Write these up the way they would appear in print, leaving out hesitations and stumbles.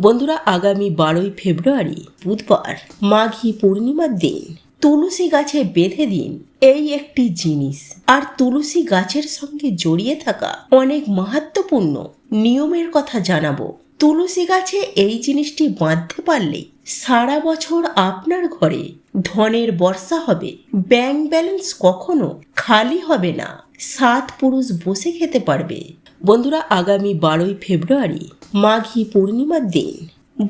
বন্ধুরা, আগামী 12ই ফেব্রুয়ারি বুধবার মাঘী পূর্ণিমার দিন তুলসী গাছে বেঁধে দিন এই একটি জিনিস। আর তুলসী গাছের সঙ্গে জড়িয়ে থাকা অনেক মাহাত্ম্যপূর্ণ নিয়মের কথা জানাবো। তুলসী গাছে এই জিনিসটি বাঁধতে পারলে সারা বছর আপনার ঘরে ধনের বর্ষা হবে, ব্যাংক ব্যালেন্স কখনো খালি হবে না, 7 পুরুষ বসে খেতে পারবে। বন্ধুরা, আগামী 12ই ফেব্রুয়ারি মাঘী পূর্ণিমার দিন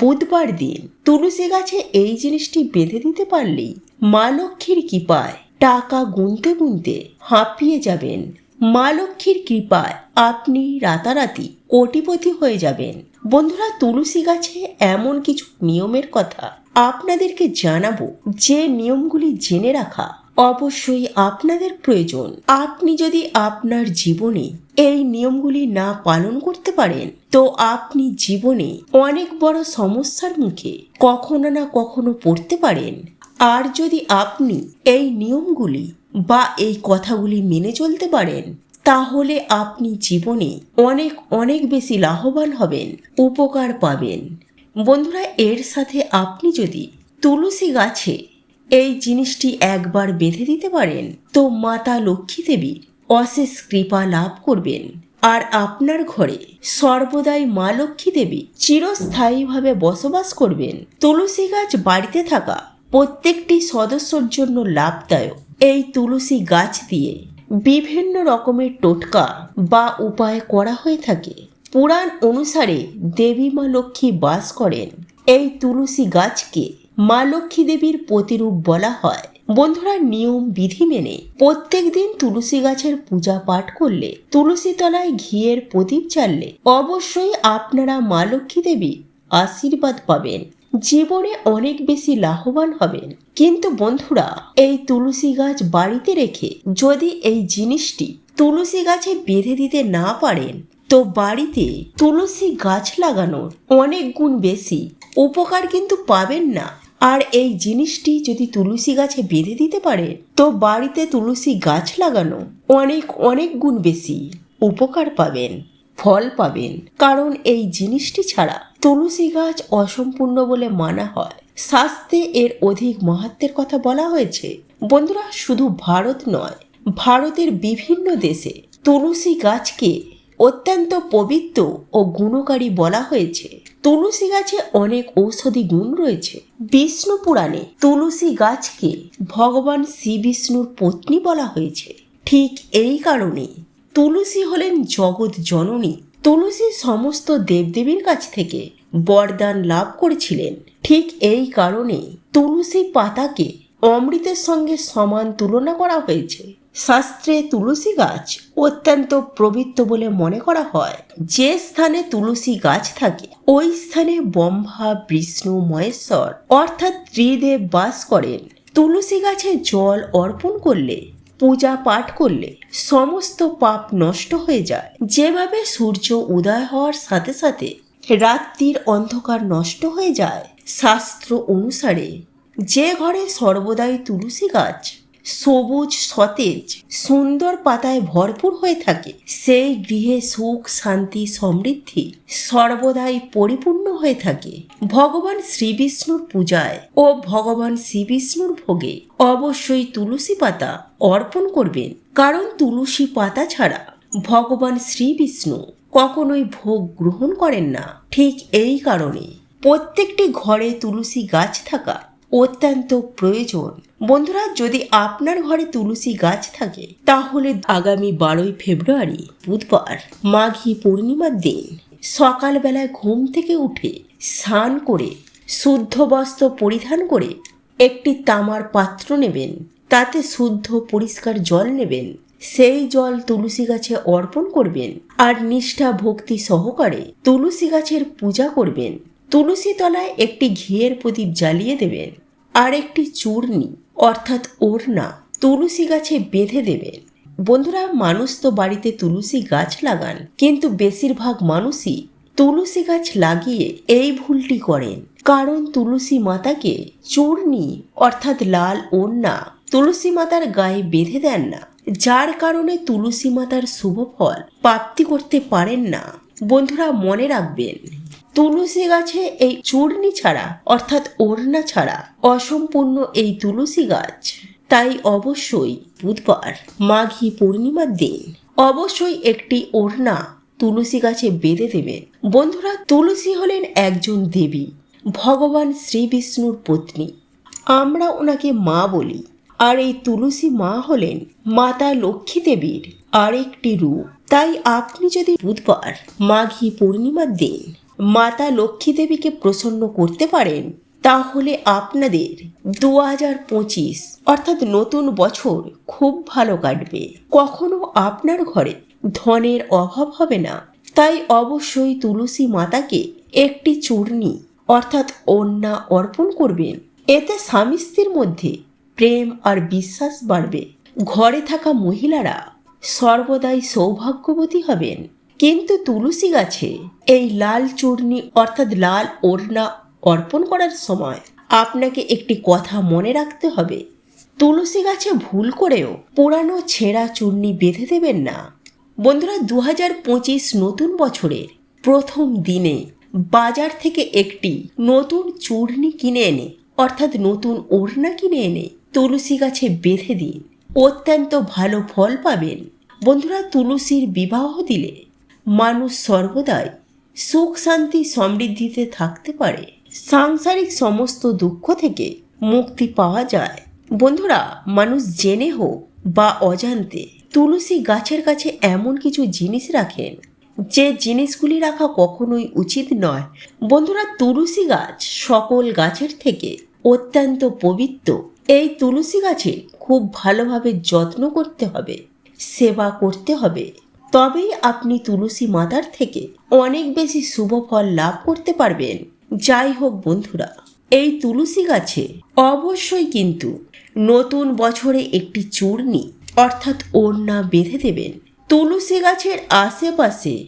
বুধবার দিন তুলসী গাছে এই জিনিসটি বেঁধে দিতে পারলেই মা লক্ষ্মীর কৃপায় টাকা গুনতে গুনতে হাঁপিয়ে যাবেন। মা লক্ষ্মীর কৃপায় আপনি রাতারাতি কোটিপতি হয়ে যাবেন। বন্ধুরা, তুলসী গাছে এমন কিছু নিয়মের কথা আপনাদেরকে জানাবো, যে নিয়মগুলি জেনে রাখা অবশ্যই আপনাদের প্রয়োজন। আপনি যদি আপনার জীবনে এই নিয়মগুলি না পালন করতে পারেন তো আপনি জীবনে অনেক বড় সমস্যার মুখে কখনো না কখনো পড়তে পারেন। আর যদি আপনি এই নিয়মগুলি বা এই কথাগুলি মেনে চলতে পারেন তাহলে আপনি জীবনে অনেক অনেক বেশি লাভবান হবেন, উপকার পাবেন। বন্ধুরা, এর সাথে আপনি যদি তুলসী গাছে এই জিনিসটি একবার বেঁধে দিতে পারেন তো মাতা লক্ষ্মী দেবীর অশেষ কৃপা লাভ করবেন। আর আপনার ঘরে সর্বদাই মা লক্ষ্মী দেবী চিরস্থায়ীভাবে বসবাস করবেন। তুলসী গাছ বাড়িতে থাকা প্রত্যেকটি সদস্যর জন্য লাভদায়ক। এই তুলসী গাছ দিয়ে বিভিন্ন রকমের টোটকা বা উপায় করা হয়ে থাকে। পুরাণ অনুসারে দেবী মা লক্ষ্মী বাস করেন এই তুলসী গাছকে মা লক্ষ্মী দেবীর প্রতিরূপ বলা হয়। বন্ধুরা, নিয়ম বিধি মেনে প্রত্যেক দিন তুলসী গাছের পূজা পাঠ করলে, তুলসী তলায় ঘিয়ের প্রদীপ জ্বাললে অবশ্যই আপনারা মা লক্ষ্মী দেবী আশীর্বাদ পাবেন, জীবনে অনেক বেশি লাভবান হবেন। কিন্তু বন্ধুরা, এই তুলসী গাছ বাড়িতে রেখে যদি এই জিনিসটি তুলসী গাছে বেঁধে দিতে না পারেন তো বাড়িতে তুলসী গাছ লাগানোর অনেক গুণ বেশি উপকার কিন্তু পাবেন না। আর এই জিনিসটি যদি তুলসী গাছে বেঁধে দিতে পারে তো বাড়িতে তুলসী গাছ লাগানো অনেক অনেক গুণ বেশি উপকার পাবেন, ফল পাবেন। কারণ এই জিনিসটি ছাড়া তুলসী গাছ অসম্পূর্ণ বলে মানা হয়। শাস্ত্রে এর অধিক মাহাত্ম্যের কথা বলা হয়েছে। বন্ধুরা, শুধু ভারত নয়, ভারতের বিভিন্ন দেশে তুলসী গাছকে অত্যন্ত পবিত্র ও গুণকারী বলা হয়েছে। তুলসী গাছে অনেক ঔষধি গুণ রয়েছে। বিষ্ণু পুরাণে তুলসী গাছকে ভগবান শ্রী বিষ্ণুর পত্নী বলা হয়েছে। ঠিক এই কারণে তুলসী হলেন জগৎ জননী। তুলসী সমস্ত দেবদেবীর কাছ থেকে বরদান লাভ করেছিলেন। ঠিক এই কারণে তুলসী পাতাকে অমৃতের সঙ্গে সমান তুলনা করা হয়েছে। শাস্ত্রে তুলসী গাছ অত্যন্ত পবিত্র বলে মনে করা হয়। যে স্থানে তুলসী গাছ থাকে ওই স্থানে ব্রহ্মা, বিষ্ণু, মহেশ্বর অর্থাৎ ত্রিদেব বাস করেন। তুলসী গাছে জল অর্পণ করলে, পূজা পাঠ করলে সমস্ত পাপ নষ্ট হয়ে যায়। যেভাবে সূর্য উদয় হওয়ার সাথে সাথে রাত্রির অন্ধকার নষ্ট হয়ে যায়, শাস্ত্র অনুসারে যে ঘরে সর্বদাই তুলসী গাছ সবুজ, সতেজ, সুন্দর পাতায় ভরপুর হয়ে থাকে সেই গৃহে সুখ, শান্তি, সমৃদ্ধি সর্বদাই পরিপূর্ণ হয়ে থাকে। ভগবান শ্রীবিষ্ণুর পূজায় ও ভগবান শ্রীবিষ্ণুর ভোগে অবশ্যই তুলসী পাতা অর্পণ করবেন। কারণ তুলসী পাতা ছাড়া ভগবান শ্রীবিষ্ণু কখনোই ভোগ গ্রহণ করেন না। ঠিক এই কারণে প্রত্যেকটি ঘরে তুলসী গাছ থাকা অত্যন্ত প্রয়োজন। বন্ধুরা, যদি আপনার ঘরে তুলসী গাছ থাকে তাহলে আগামী 12ই ফেব্রুয়ারি বুধবার মাঘী পূর্ণিমার দিন সকালবেলায় ঘুম থেকে উঠে স্নান করে শুদ্ধ বস্ত্র পরিধান করে একটি তামার পাত্র নেবেন, তাতে শুদ্ধ পরিষ্কার জল নেবেন। সেই জল তুলসী গাছে অর্পণ করবেন আর নিষ্ঠা ভক্তি সহকারে তুলসী গাছের পূজা করবেন। তুলসী তলায় একটি ঘিয়ের প্রদীপ জ্বালিয়ে দেবেন আর একটি চূর্ণি অর্থাৎ ওড়না তুলসী গাছে বেঁধে দেবেন। বন্ধুরা, মানুষ তো বাড়িতে তুলসী গাছ লাগান, কিন্তু বেশিরভাগ মানুষই তুলসী গাছ লাগিয়ে এই ভুলটি করেন। কারণ তুলসী মাতাকে চূর্ণি অর্থাৎ লাল ওড়না তুলসী মাতার গায়ে বেঁধে দেন না, যার কারণে তুলসী মাতার শুভ ফল প্রাপ্তি করতে পারেন না। বন্ধুরা, মনে রাখবেন, তুলসী গাছে এই চূর্ণি ছাড়া অর্থাৎ ওড়না ছাড়া অসম্পূর্ণ এই তুলসী গাছ। তাই অবশ্যই বুধবার মাঘী পূর্ণিমার দিন অবশ্যই একটি ওড়না তুলসী গাছে বেঁধে দেবেন। বন্ধুরা, তুলসী হলেন একজন দেবী, ভগবান শ্রী বিষ্ণুর পত্নী। আমরা ওনাকে মা বলি। আর এই তুলসী মা হলেন মাতা লক্ষ্মী দেবীর আরেকটি রূপ। তাই আপনি যদি বুধবার মাঘী পূর্ণিমার দিন মাতা লক্ষ্মী দেবীকে প্রসন্ন করতে পারেন, তাহলে আপনাদের 2025 অর্থাৎ নতুন বছর খুব ভালো কাটবে। কখনো আপনার ঘরে ধনের অভাব হবে না। তাই অবশ্যই তুলসী মাতাকে একটি চূর্ণি অর্থাৎ ওড়না অর্পণ করবেন। এতে স্বামী স্ত্রীর মধ্যে প্রেম আর বিশ্বাস বাড়বে। ঘরে থাকা মহিলারা সর্বদাই সৌভাগ্যবতী হবেন। কিন্তু তুলসী গাছে এই লাল চূর্ণি অর্থাৎ লাল ওড়না অর্পণ করার সময় আপনাকে একটি কথা মনে রাখতে হবে। তুলসী গাছে ভুল করেও পুরানো ছেঁড়া চূর্ণি বেঁধে দেবেন না। বন্ধুরা, 2025 নতুন বছরের প্রথম দিনে বাজার থেকে একটি নতুন চূর্ণি কিনে এনে অর্থাৎ নতুন ওড়না কিনে এনে তুলসী গাছে বেঁধে দিন। অত্যন্ত ভালো ফল পাবেন। বন্ধুরা, তুলসীর বিবাহ দিলে মানুষ সর্বদাই সুখ শান্তি সমৃদ্ধিতে থাকতে পারে। সাংসারিক সমস্ত দুঃখ থেকে মুক্তি পাওয়া যায়। বন্ধুরা, মানুষ জেনে হোক বা অজান্তে তুলসী গাছের কাছে এমন কিছু জিনিস রাখেন যে জিনিসগুলি রাখা কখনোই উচিত নয়। বন্ধুরা, তুলসী গাছ সকল গাছের থেকে অত্যন্ত পবিত্র। এই তুলসী গাছে খুব ভালোভাবে যত্ন করতে হবে, সেবা করতে হবে। তবেই আপনি তুলসী মাতার থেকে অনেক বেশি শুভ ফল লাভ করতে পারবেন। যাই হোক বন্ধুরা, এই তুলসী গাছে অবশ্যই কিন্তু নতুন বছরে একটি চূর্ণি অর্থাৎ ওড়না বেঁধে দেবেন। তুলসী গাছের আশেপাশে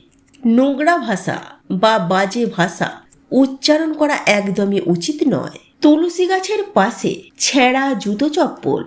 নোংরা ভাষা বা বাজে ভাষা উচ্চারণ করা একদমই উচিত নয়। তুলসী গাছের পাশে ছেঁড়া জুতো চপ্পল,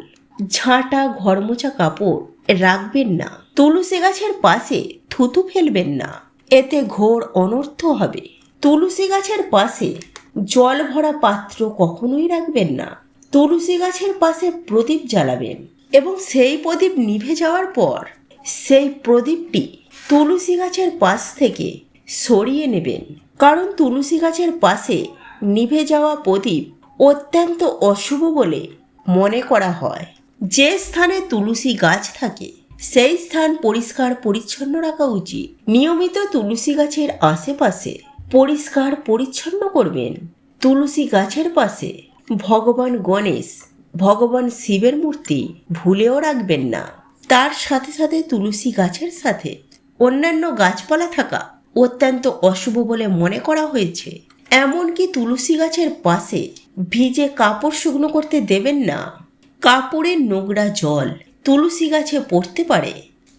ঝাঁটা ঘরমোছা কাপড় রাখবেন না। তুলসী গাছের পাশে থুতু ফেলবেন না, এতে ঘোর অনর্থ হবে। তুলসী গাছের পাশে জল ভরা পাত্র কখনোই রাখবেন না। তুলসী গাছের পাশে প্রদীপ জ্বালাবেন এবং সেই প্রদীপ নিভে যাওয়ার পর সেই প্রদীপটি তুলসী গাছের পাশ থেকে সরিয়ে নেবেন। কারণ তুলসী গাছের পাশে নিভে যাওয়া প্রদীপ অত্যন্ত অশুভ বলে মনে করা হয়। যে স্থানে তুলসী গাছ থাকে সেই স্থান পরিষ্কার পরিচ্ছন্ন রাখা উচিত। নিয়মিত তুলসী গাছের আশেপাশে পরিষ্কার পরিচ্ছন্ন করবেন। তুলসী গাছের পাশে ভগবান গণেশ, ভগবান শিবের মূর্তি ভুলেও রাখবেন না। তার সাথে সাথে তুলসী গাছের সাথে অন্যান্য গাছপালা থাকা অত্যন্ত অশুভ বলে মনে করা হয়েছে। এমনকি তুলসী গাছের পাশে ভিজে কাপড় শুকনো করতে দেবেন না। কাপড়ের নোংরা জল তুলসী গাছে পড়তে পারে।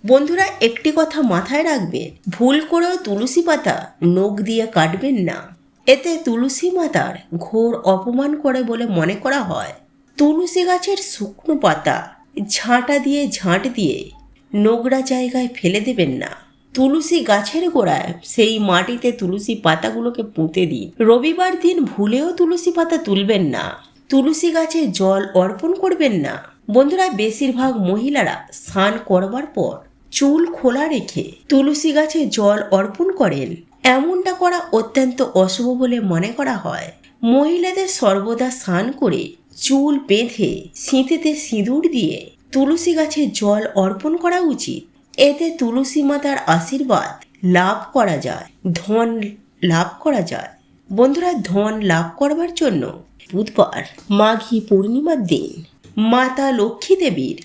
বন্ধুরা, একটি কথা মাথায় রাখবেন, ভুল করেও তুলসী পাতা নখ দিয়ে কাটবেন না। এতে তুলসী মাতার ঘোর অপমান করে বলে মনে করা হয়। তুলসী গাছের শুকনো পাতা ঝাঁটা দিয়ে ঝাঁট দিয়ে নোংরা জায়গায় ফেলে দেবেন না। তুলসী গাছের গোড়ায় সেই মাটিতে তুলসী পাতাগুলোকে পুঁতে দিন। রবিবার দিন ভুলেও তুলসী পাতা তুলবেন না। তুলসী গাছে জল অর্পণ করবেন না। বন্ধুরা, বেশিরভাগ মহিলারা স্নান করবার পর চুল খোলা রেখে তুলসী গাছে জল অর্পণ করেন। এমনটা করা অত্যন্ত অশুভ বলে মনে করা হয়। মহিলাদের সর্বদা স্নান করে চুল বেঁধে সিঁথিতে সিঁদুর দিয়ে তুলসী গাছে জল অর্পণ করা উচিত। এতে তুলসী মাতার আশীর্বাদ লাভ করা যায়, ধন লাভ করা যায়। বন্ধুরা, ধন লাভ করবার জন্য বুধবার মাঘী পূর্ণিমার দিন মাতা লক্ষ্মী দেবীর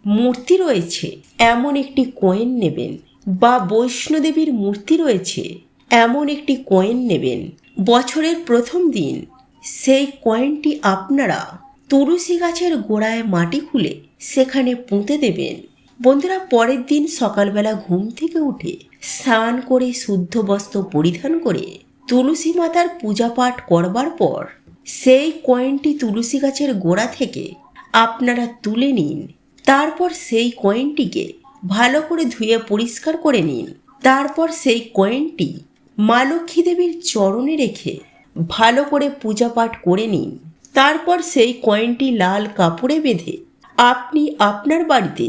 মূর্তি রয়েছে এমন একটি কয়েন নেবেন, বা বৈষ্ণোদেবীর মূর্তি রয়েছে এমন একটি কয়েন নেবেন। বছরের প্রথম দিন সেই কয়েনটি আপনারা তুলসী গাছের গোড়ায় মাটি খুলে সেখানে পুঁতে দেবেন। বন্ধুরা, পরের দিন সকালবেলা ঘুম থেকে উঠে স্নান করে শুদ্ধ বস্ত্র পরিধান করে তুলসী মাতার পূজা পাঠ করবার পর সেই কয়েনটি তুলসী গাছের গোড়া থেকে আপনারা তুলে নিন। তারপর সেই কয়েনটিকে ভালো করে ধুয়ে পরিষ্কার করে নিন। তারপর সেই কয়েনটি মা লক্ষ্মী দেবীর চরণে রেখে ভালো করে পূজা পাঠ করে নিন। তারপর সেই কয়েনটি লাল কাপড়ে বেঁধে আপনি আপনার বাড়িতে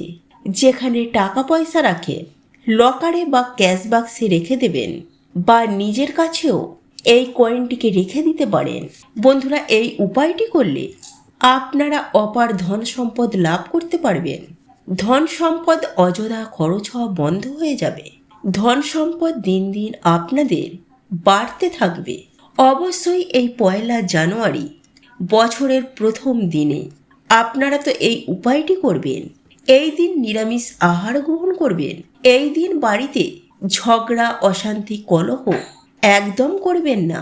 যেখানে টাকা পয়সা রাখেন লকারে বা ক্যাশ বাক্সে রেখে দেবেন, বা নিজের কাছেও এই কয়েনটিকে রেখে দিতে পারেন। বন্ধুরা, এই উপায়টি করলে আপনারা অপার ধন সম্পদ লাভ করতে পারবেন। ধন সম্পদ অযথা খরচ হওয়া বন্ধ হয়ে যাবে। ধন সম্পদ দিন দিন আপনাদের বাড়তে থাকবে। অবশ্যই এই 1 জানুয়ারি বছরের প্রথম দিনে আপনারা তো এই উপায়টি করবেন। এই দিন নিরামিষ আহার গ্রহণ করবেন। এই দিন বাড়িতে ঝগড়া, অশান্তি, কলহ একদম করবেন না।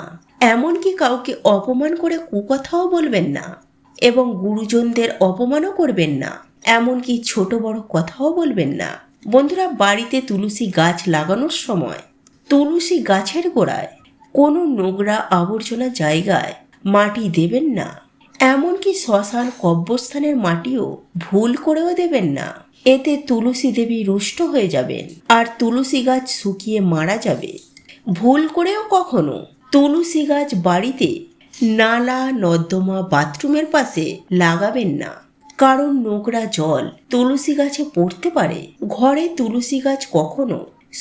এমনকি কাউকে অপমান করে কুকথাও বলবেন না, এবং গুরুজনদের অপমানও করবেন না। এমনকি ছোট বড় কথাও বলবেন না। বন্ধুরা, বাড়িতে তুলসী গাছ লাগানোর সময় তুলসী গাছের গোড়ায় কোনো নোংরা আবর্জনা জায়গায় মাটি দেবেন না। এমনকি শ্মশান কব্রস্থানের মাটিও ভুল করেও দেবেন না। এতে তুলসী দেবী রুষ্ট হয়ে যাবেন আর তুলসী গাছ শুকিয়ে মারা যাবে। ভুল করেও কখনো তুলসী গাছ বাড়িতে নালা, নর্দমা, বাথরুমের পাশে লাগাবেন না, কারণ নোংরা জল তুলসী গাছে পড়তে পারে। ঘরে তুলসী গাছ কখনো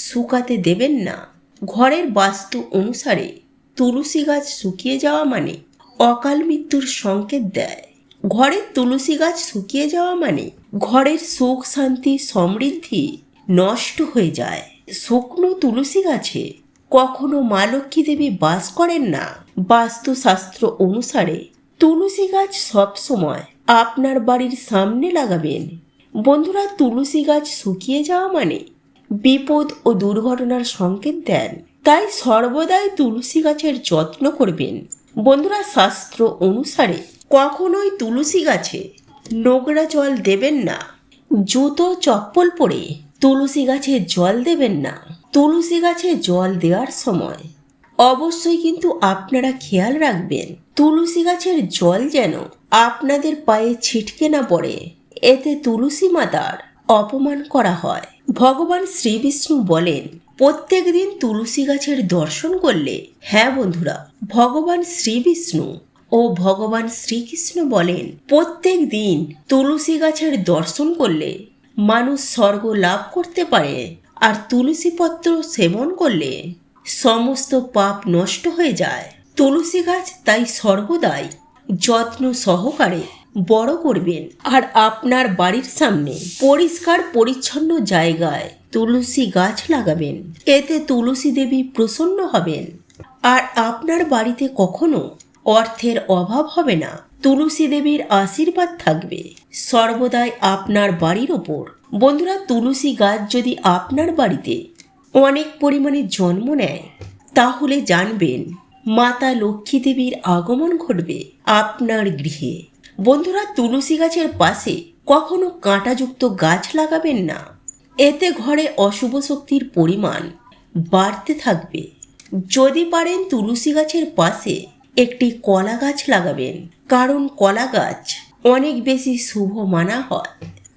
শুকাতে দেবেন না। ঘরের বাস্তু অনুসারে তুলসী গাছ শুকিয়ে যাওয়া মানে অকাল মৃত্যুর সংকেত দেয়। ঘরের তুলসী গাছ শুকিয়ে যাওয়া মানে ঘরের সুখ, শান্তি, সমৃদ্ধি নষ্ট হয়ে যায়। শুকনো তুলসী গাছে কখনো মা লক্ষ্মী দেবী বাস করেন না। বাস্তুশাস্ত্র অনুসারে তুলসী গাছ সবসময় আপনার বাড়ির সামনে লাগাবেন। বন্ধুরা, তুলসী গাছ শুকিয়ে যাওয়া মানে বিপদ ও দুর্ঘটনার সংকেত দেন। তাই সর্বদাই তুলসী গাছের যত্ন করবেন। বন্ধুরা, শাস্ত্র অনুসারে কখনোই তুলসী গাছে নোংরা জল দেবেন না। জুতো, চপ্পল পরে তুলসী গাছে জল দেবেন না। তুলসী গাছে জল দেওয়ার সময় অবশ্যই কিন্তু আপনারা খেয়াল রাখবেন তুলসী গাছের জল যেন আপনাদের পায়ে ছিটকে না পড়ে। এতে তুলসী মাতার অপমান করা হয়। ভগবান শ্রীবিষ্ণু বলেন, প্রত্যেক দিন তুলসী গাছের দর্শন করলে, হ্যাঁ বন্ধুরা, ভগবান শ্রীবিষ্ণু ও ভগবান শ্রীকৃষ্ণ বলেন, প্রত্যেক দিন তুলসী গাছের দর্শন করলে মানুষ স্বর্গ লাভ করতে পারে। আর তুলসী পত্র সেবন করলে সমস্ত পাপ নষ্ট হয়ে যায়। তুলসী গাছ তাই সর্বদাই যত্ন সহকারে বড় করবেন। আর আপনার বাড়ির সামনে পরিষ্কার পরিচ্ছন্ন জায়গায় তুলসী গাছ লাগাবেন। এতে তুলসী দেবী প্রসন্ন হবেন আর আপনার বাড়িতে কখনো অর্থের অভাব হবে না। তুলসী দেবীর আশীর্বাদ থাকবে সর্বদাই আপনার বাড়ির ওপর। বন্ধুরা, তুলসী গাছ যদি আপনার বাড়িতে অনেক পরিমাণে জন্ম নেয়, তাহলে জানবেন মাতা লক্ষ্মী দেবীর আগমন ঘটবে আপনার গৃহে। বন্ধুরা, তুলসী গাছের পাশে কখনো কাঁটাযুক্ত গাছ লাগাবেন না। এতে ঘরে অশুভ শক্তির পরিমাণ বাড়তে থাকবে। যদি পারেন তুলসী গাছের পাশে একটি কলা গাছ লাগাবেন, কারণ কলা গাছ অনেক বেশি শুভ মানা হয়।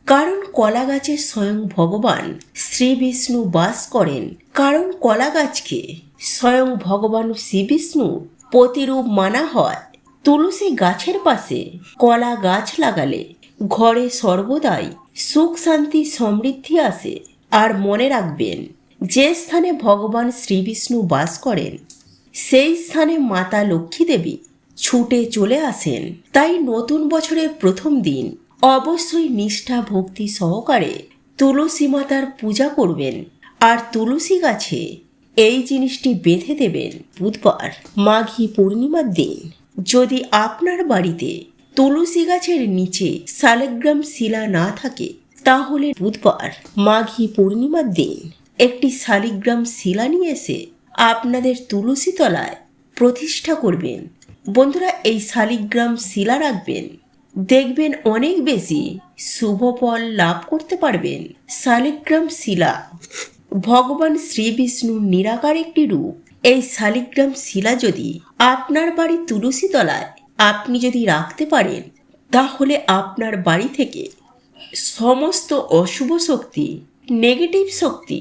কারণ কলা গাছে স্বয়ং ভগবান শ্রীবিষ্ণু বাস করেন। কারণ কলা গাছকে স্বয়ং ভগবান শ্রীবিষ্ণু প্রতিরূপ মানা হয়। তুলসী গাছের পাশে কলা গাছ লাগালে ঘরে সর্বদাই সুখ, শান্তি, সমৃদ্ধি আসে। আর মনে রাখবেন, যে স্থানে ভগবান শ্রীবিষ্ণু বাস করেন সেই স্থানে মাতা লক্ষ্মী দেবী ছুটে চলে আসেন। তাই নতুন বছরের প্রথম দিন অবশ্যই নিষ্ঠা, ভক্তি সহকারে তুলসী মাতার পূজা করবেন। আর তুলসী গাছে এই জিনিসটি বেঁধে দেবেন বুধবার, মাঘী পূর্ণিমার দিন। যদি আপনার বাড়িতে তুলসী গাছের নিচে শালিগ্রাম শিলা না থাকে, তাহলে বুধবার, মাঘী পূর্ণিমার দিন একটি শালিগ্রাম শিলা নিয়ে এসে আপনাদের তুলসী তলায় প্রতিষ্ঠা করবেন। বন্ধুরা, এই শালিগ্রাম শিলা রাখবেন, দেখবেন অনেক বেশি শুভ ফল লাভ করতে পারবেন। শালিগ্রাম শিলা ভগবান শ্রীবিষ্ণুর নিরাকার একটি রূপ। এই শালিগ্রাম শিলা যদি আপনার বাড়ির তুলসী তলায় আপনি যদি রাখতে পারেন, তাহলে আপনার বাড়ি থেকে সমস্ত অশুভ শক্তি, নেগেটিভ শক্তি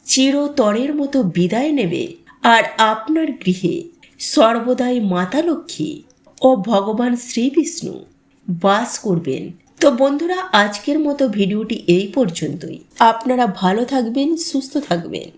চিরতরের মতো বিদায় নেবে। আর আপনার গৃহে সর্বদাই মাতা লক্ষ্মী ও ভগবান শ্রীবিষ্ণু বাস করবেন। তো বন্ধুরা, আজকের মতো ভিডিওটি এই পর্যন্তই। আপনারা ভালো থাকবেন, সুস্থ থাকবেন।